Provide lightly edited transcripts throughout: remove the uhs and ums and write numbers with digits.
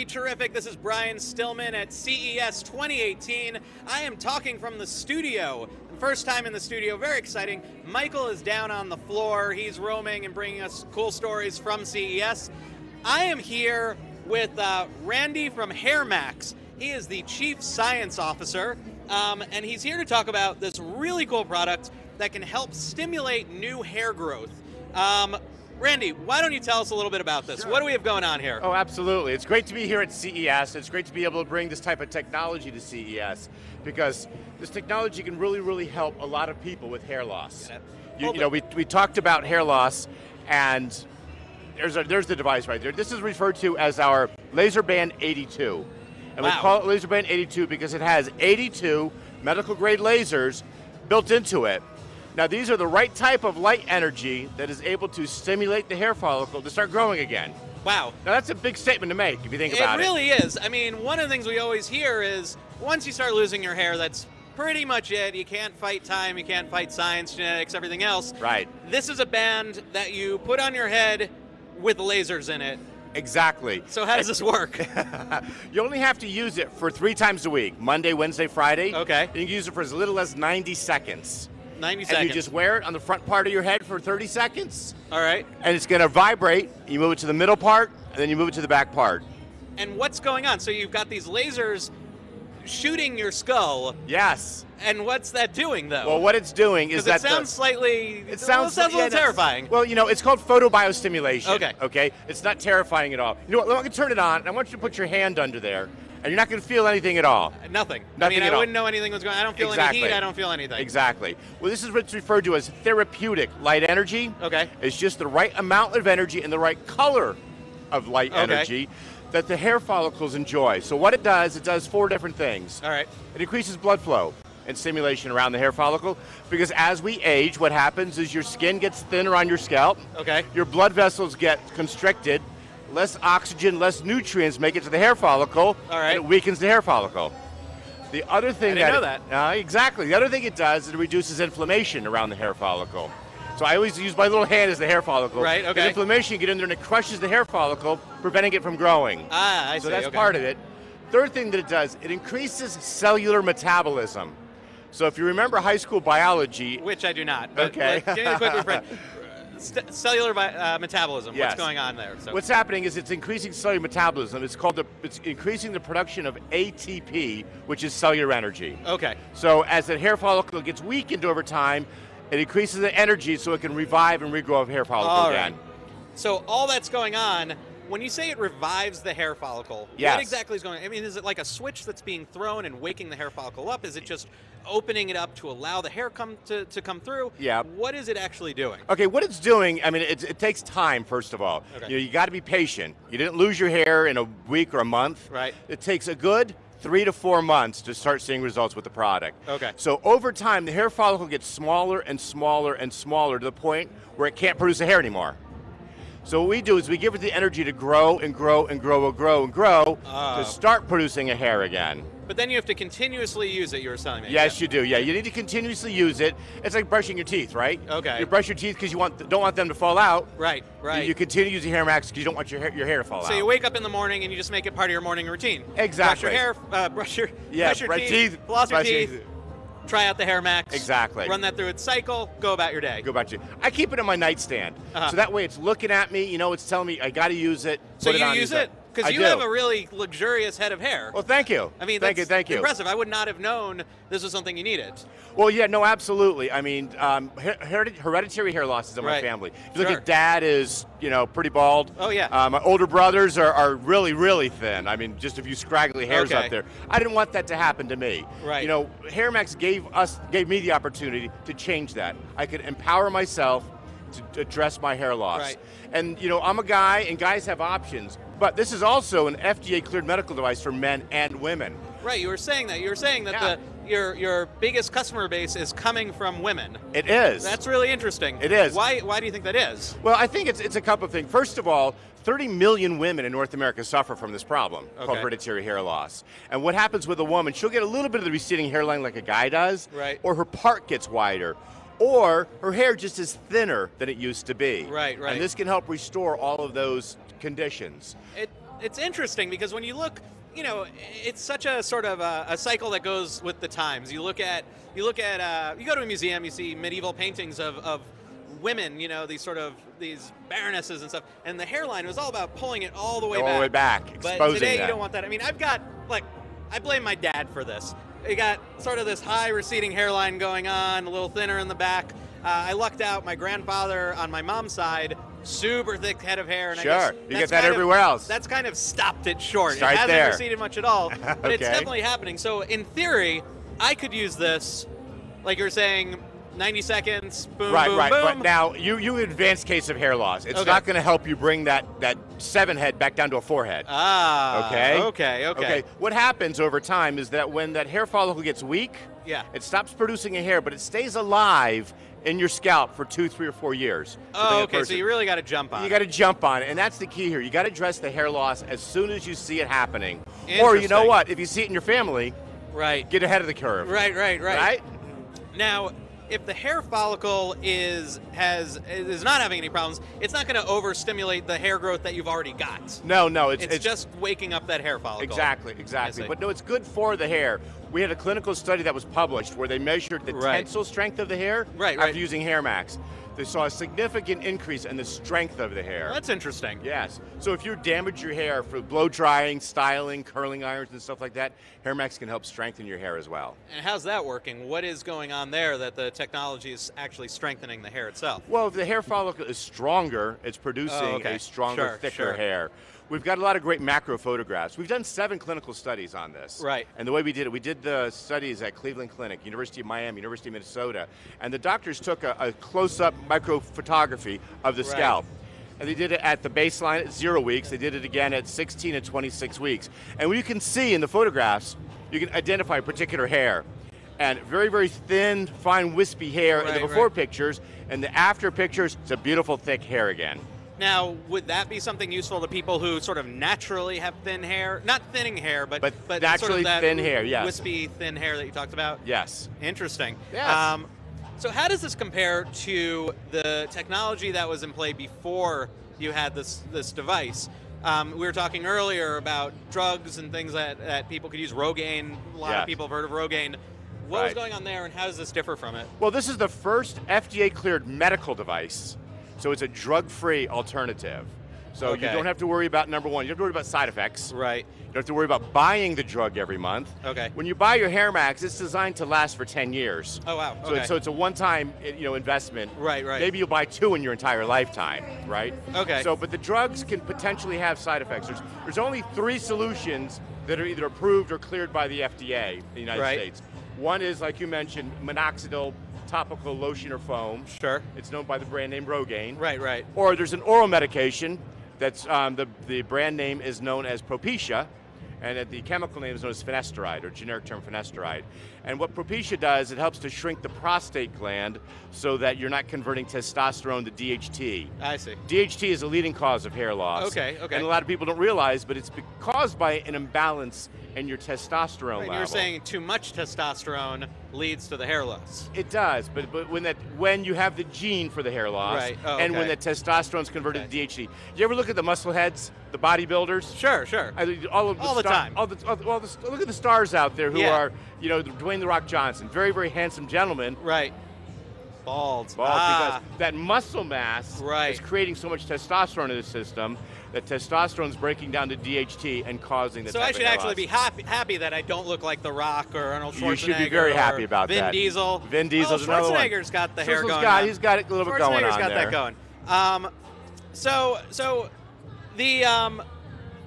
BeTerrific. This is Brian Stillman at CES 2018. I am talking from the studio. First time in the studio, very exciting. Michael is down on the floor. He's roaming and bringing us cool stories from CES. I am here with Randy from HairMax. He is the Chief Science Officer, and he's here to talk about this really cool product that can help stimulate new hair growth. Randy, why don't you tell us a little bit about this? Sure. What do we have going on here? Oh, absolutely. It's great to be here at CES. It's great to be able to bring this type of technology to CES because this technology can really help a lot of people with hair loss. We talked about hair loss, and there's the device right there. This is referred to as our Laser Band 82. And we call it Laser Band 82 because it has 82 medical grade lasers built into it. Now these are the right type of light energy that is able to stimulate the hair follicle to start growing again. Wow. Now that's a big statement to make if you think about it. It really is. I mean, one of the things we always hear is once you start losing your hair, that's pretty much it. You can't fight time, you can't fight science, genetics, everything else. Right. This is a band that you put on your head with lasers in it. Exactly. So how does this work? You only have to use it for 3 times a week, Monday, Wednesday, Friday. Okay. And you can use it for as little as 90 seconds. 90 seconds. And you just wear it on the front part of your head for 30 seconds. All right. And it's going to vibrate. You move it to the middle part, and then you move it to the back part. And what's going on? So you've got these lasers shooting your skull. Yes. And what's that doing, though? Well, what it's doing is that it sounds it sounds a little terrifying. Well, it's called photobiostimulation. Okay. Okay. It's not terrifying at all. You know what? I'm going to turn it on, and I want you to put your hand under there, and you're not going to feel anything at all. Nothing. Nothing I at all. wouldn't know anything was going on. I don't feel any heat. I don't feel anything. Exactly. Well, this is what's referred to as therapeutic light energy. Okay. It's just the right amount of energy and the right color of light energy that the hair follicles enjoy. So what it does 4 different things. All right. It increases blood flow and stimulation around the hair follicle because as we age, what happens is your skin gets thinner on your scalp. Okay. Your blood vessels get constricted. Less oxygen, less nutrients make it to the hair follicle. All right. And it weakens the hair follicle. The other thing I didn't know that. Exactly. The other thing it does is it reduces inflammation around the hair follicle. So I always use my little hand as the hair follicle. Right, okay. The inflammation get in there and it crushes the hair follicle, preventing it from growing. Ah, I see. So that's part of it. Third thing that it does, it increases cellular metabolism. So if you remember high school biology. Which I do not. But okay. Give me a quick refresh. Cellular metabolism. Yes. What's going on there? So. What's happening is it's increasing cellular metabolism. It's increasing the production of ATP, which is cellular energy. Okay. So as the hair follicle gets weakened over time, it increases the energy so it can revive and regrow a hair follicle again. Right. So all that's going on, when you say it revives the hair follicle, yes. What exactly is going on? I mean, is it like a switch that's being thrown and waking the hair follicle up? Is it just opening it up to allow the hair to come through? Yeah. What is it actually doing? Okay, what it's doing, I mean, it takes time, first of all. Okay. You got to be patient. You didn't lose your hair in a week or a month. Right. It takes a good 3 to 4 months to start seeing results with the product. Okay. So over time, the hair follicle gets smaller and smaller and smaller to the point where it can't produce the hair anymore. So what we do is we give it the energy to grow and grow and grow and grow and grow to start producing a hair again. But then you have to continuously use it, you were telling me. Yes, you do. Yeah, you need to continuously use it. It's like brushing your teeth, right? Okay. You brush your teeth because you don't want them to fall out. Right. You continue using HairMax because you don't want your hair to fall out. So you wake up in the morning and you just make it part of your morning routine. Exactly. Brush your teeth, floss your teeth. Try out the HairMax. Exactly. Run that through its cycle, go about your day. Go about your day. I keep it on my nightstand. So that way it's looking at me, it's telling me I got to use it. So you use it? Because you have a really luxurious head of hair. Well, thank you. I mean, thank you. Impressive. I would not have known this was something you needed. Well, yeah, no, absolutely. I mean, hereditary hair loss is in my family. If you look at Dad is, pretty bald. Oh, yeah. My older brothers are really, really thin. I mean, just a few scraggly hairs up there. I didn't want that to happen to me. Right. HairMax gave me the opportunity to change that. I could empower myself to address my hair loss. Right. And, I'm a guy, and guys have options. But this is also an FDA-cleared medical device for men and women. Right, you were saying that. You were saying that your biggest customer base is coming from women. It is. That's really interesting. It is. Why do you think that is? Well, I think it's a couple of things. First of all, 30 million women in North America suffer from this problem called hereditary hair loss. And what happens with a woman, she'll get a little bit of the receding hairline like a guy does, or her part gets wider, or her hair just is thinner than it used to be. Right. And this can help restore all of those conditions. it's interesting because when you look, you know, it's such a sort of a cycle that goes with the times. You go to a museum, you see medieval paintings of women, you know, these baronesses and stuff, and the hairline was all about pulling it all the way back. All the way back, exposing But today that. you don't want that. I mean, I blame my dad for this. You got sort of this high receding hairline going on, a little thinner in the back. I lucked out. My grandfather on my mom's side, super thick head of hair. And Sure, I guess you get that everywhere else. That's kind of stopped it short. It's right it hasn't there. receded much at all, but it's Okay. definitely happening. So in theory, I could use this, like you were saying, 90 seconds, boom, Right, boom, right. boom. But now, you advanced case of hair loss. It's Okay. not going to help you bring that 7 head back down to a 4 head. Ah, Okay? Okay. What happens over time is that when that hair follicle gets weak, Yeah. it stops producing a hair, but it stays alive in your scalp for 2, 3, or 4 years. Oh, okay, so you really got to jump on You it. got to jump on it, and that's the key here. You got to address the hair loss as soon as you see it happening. Or you know Interesting. what? If you see it in your family, Right. get ahead of the curve. Right. Right? Now, if the hair follicle is not having any problems, it's not going to overstimulate the hair growth that you've already got. No, It's just waking up that hair follicle. Exactly. I see. But no, it's good for the hair. We had a clinical study that was published where they measured the Right. tensile strength of the hair Right. after using Hair Max. They saw a significant increase in the strength of the hair. Well, that's interesting. Yes. So if you damage your hair for blow drying, styling, curling irons, and stuff like that, Hair Max can help strengthen your hair as well. And how's that working? What is going on there that the technology is actually strengthening the hair itself? Well, if the hair follicle is stronger, it's producing okay. a stronger, Sure, thicker sure. hair. We've got a lot of great macro photographs. We've done 7 clinical studies on this. Right. And the way we did the studies at Cleveland Clinic, University of Miami, University of Minnesota, and the doctors took a close-up micro photography of the Right. scalp. And they did it at the baseline at 0 weeks. They did it again at 16 and 26 weeks. And what you can see in the photographs, you can identify particular hair. And very, very thin, fine, wispy hair in the Right, before right. pictures. And the after pictures, it's a beautiful, thick hair again. Now, would that be something useful to people who sort of naturally have thin hair? Not thinning hair, but naturally sort of that thin hair, yes. wispy thin hair that you talked about? Yes. Interesting. Yes. So how does this compare to the technology that was in play before you had this device? We were talking earlier about drugs and things that people could use. Rogaine, a lot Yes. of people have heard of Rogaine. What was Right. going on there, and how does this differ from it? Well, this is the first FDA-cleared medical device, so it's a drug-free alternative. So you Okay. don't have to worry about, number one, you don't have to worry about side effects. Right. You don't have to worry about buying the drug every month. Okay. When you buy your Hair Max, it's designed to last for 10 years. Oh, wow. So, Okay. so it's a one-time investment. Right. Maybe you'll buy 2 in your entire lifetime, right? Okay. So, but the drugs can potentially have side effects. There's only 3 solutions that are either approved or cleared by the FDA in the United Right. States. One is, like you mentioned, minoxidil topical lotion or foam. Sure. It's known by the brand name Rogaine. Right. Or there's an oral medication that's the brand name is known as Alopecia, and the chemical name is known as finasteride, or generic term finasteride. And what Alopecia does, it helps to shrink the prostate gland so that you're not converting testosterone to DHT. I see. DHT is a leading cause of hair loss. Okay. And a lot of people don't realize, but it's caused by an imbalance in your testosterone Right, level. you're saying too much testosterone leads to the hair loss. It does, but when you have the gene for the hair loss, Right. Oh, and when okay. the testosterone's converted Okay. to DHT. You ever look at the muscle heads, the bodybuilders? Sure. All the time. Look at the stars out there who Yeah. are, Dwayne "The Rock" Johnson, very, very handsome gentleman. Right. Bald. Because that muscle mass Right. is creating so much testosterone in the system that testosterone is breaking down to DHT and causing the So type I of should hair actually loss. be happy that I don't look like The Rock or Arnold Schwarzenegger. You should be very happy or about Vin that. Diesel. Vin Diesel's another one. Schwarzenegger's got the hair Schwarzenegger's going on. He's got it a little bit going on Schwarzenegger's got there. that going. So the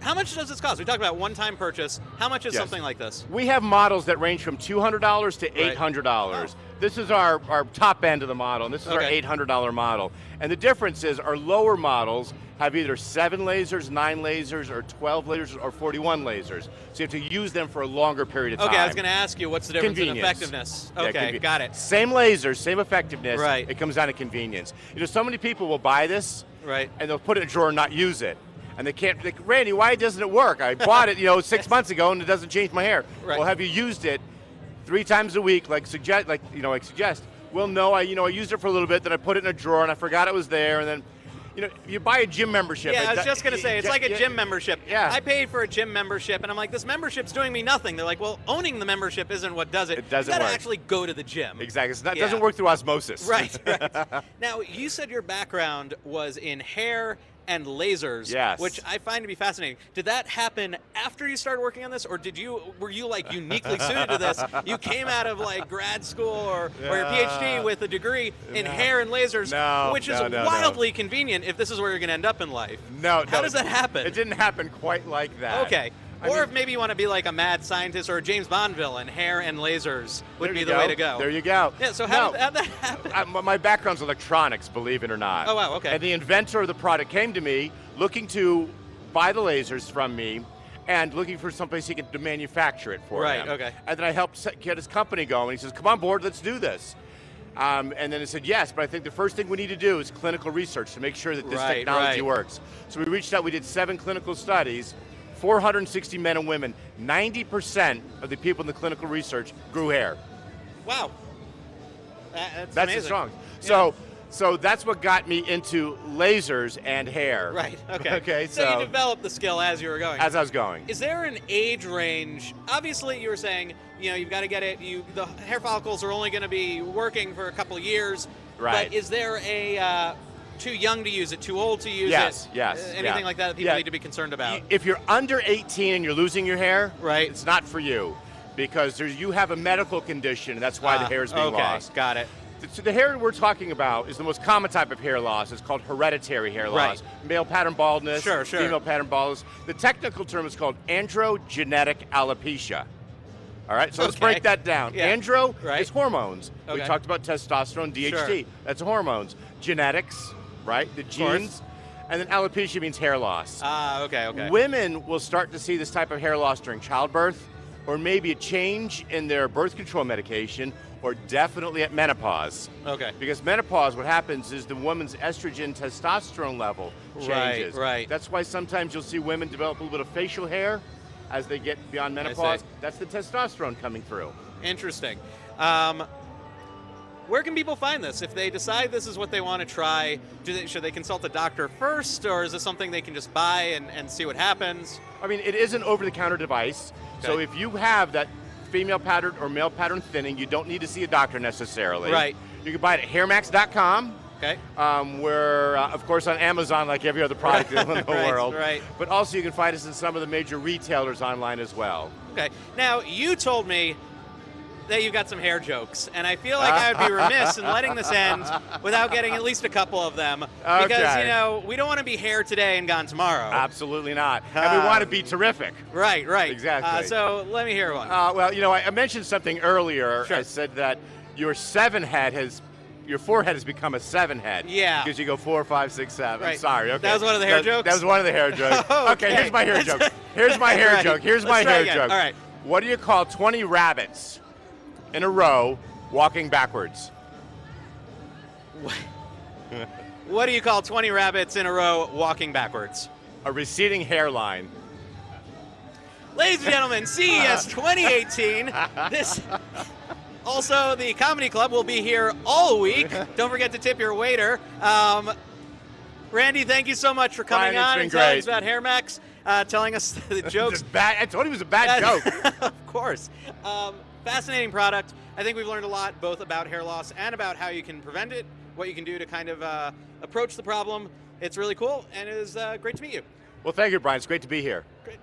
how much does this cost? We talked about one-time purchase. How much is Yes. something like this? We have models that range from $200 to $800. This is our top end of the model, and this is our Okay. $800 model. And the difference is our lower models have either 7 lasers, 9 lasers, or 12 lasers, or 41 lasers. So you have to use them for a longer period of time. Okay, I was going to ask you, what's the difference in Convenience. effectiveness? Yeah, Okay, got it. Same lasers, same effectiveness. Right. It comes down to convenience. So many people will buy this, Right. and they'll put it in a drawer and not use it. And they can't, Randy, why doesn't it work? I bought it, 6 months ago, and it doesn't change my hair. Right. Well, have you used it 3 times a week, like suggest? Well, no, I used it for a little bit, then I put it in a drawer, and I forgot it was there, and then, you know, you buy a gym membership. Yeah, I was just going to say, it's like a gym membership. Yeah. I paid for a gym membership, and I'm like, this membership's doing me nothing. They're like, well, owning the membership isn't what does it. It doesn't You got work. to actually go to the gym. Exactly. It doesn't work through osmosis. Right, right. Now, you said your background was in hair and lasers, yes, which I find to be fascinating. Did that happen after you started working on this, or were you like uniquely suited to this? You came out of like grad school or your PhD with a degree in hair and lasers, which is wildly convenient if this is where you're going to end up in life. How does that happen? It didn't happen quite like that. Okay. If maybe you want to be like a mad scientist or a James Bond villain, hair and lasers would be the way to go. There you go. Yeah, so how did that happen? My background's electronics, believe it or not. Oh, wow, okay. And the inventor of the product came to me looking to buy the lasers from me and looking for someplace he could manufacture it for him. Right, okay. And then I helped get his company going. He says, come on board, let's do this. And then I said, yes, but I think the first thing we need to do is clinical research to make sure that this technology works. So we reached out, we did 7 clinical studies, 460 men and women. 90% of the people in the clinical research grew hair. Wow. That's amazing. Strong. Yeah. So that's what got me into lasers and hair. Right, okay. Okay, so you developed the skill as you were going. As I was going. Is there an age range? Obviously, you were saying, you know, you've got to get it, the hair follicles are only going to be working for a couple of years. Right. But is there a too young to use it, too old to use it? Yes. Anything like that people need to be concerned about? If you're under 18 and you're losing your hair, right, it's not for you because you have a medical condition, and that's why the hair is being lost. Got it. So the hair we're talking about is the most common type of hair loss. It's called hereditary hair loss. Male pattern baldness, female pattern baldness. The technical term is called androgenetic alopecia. All right, so let's break that down. Andro is hormones. We talked about testosterone, DHT. That's hormones. Genetics, right? The genes. And then alopecia means hair loss. Okay. Women will start to see this type of hair loss during childbirth, or maybe a change in their birth control medication, or definitely at menopause. Okay. Because menopause, what happens is the woman's estrogen testosterone level changes. Right. That's why sometimes you'll see women develop a little bit of facial hair as they get beyond menopause. That's the testosterone coming through. Interesting. Where can people find this? If they decide this is what they want to try, should they consult a doctor first, or is this something they can just buy and see what happens? I mean, it is an over-the-counter device. So if you have that female pattern or male pattern thinning, you don't need to see a doctor necessarily. Right. You can buy it at hairmax.com. Okay. We're, of course, on Amazon like every other product in the world. Right. But also you can find us in some of the major retailers online as well. Okay. Now, you told me that you've got some hair jokes, and I feel like I would be remiss in letting this end without getting at least a couple of them. Because, you know, we don't want to be hair today and gone tomorrow. Absolutely not. And we want to be terrific. Right. Exactly. So let me hear one. Well, you know, I mentioned something earlier. I said that your forehead has become a 7 head. Yeah. Because you go 4, 5, 6, 7. Right. Sorry. Okay. That was one of the hair jokes? That was one of the hair jokes. Okay, here's my hair joke. Here's my hair joke. All right. What do you call 20 rabbits in a row walking backwards? What do you call 20 rabbits in a row walking backwards? A receding hairline. Ladies and gentlemen, CES 2018. Also, the Comedy Club will be here all week. Don't forget to tip your waiter. Randy, thank you so much for coming on and telling us about HairMax, telling us the jokes. I told you it was a bad joke. Of course. Fascinating product. I think we've learned a lot, both about hair loss and about how you can prevent it, what you can do to kind of approach the problem. It's really cool, and it was great to meet you. Well, thank you, Brian. It's great to be here. Great.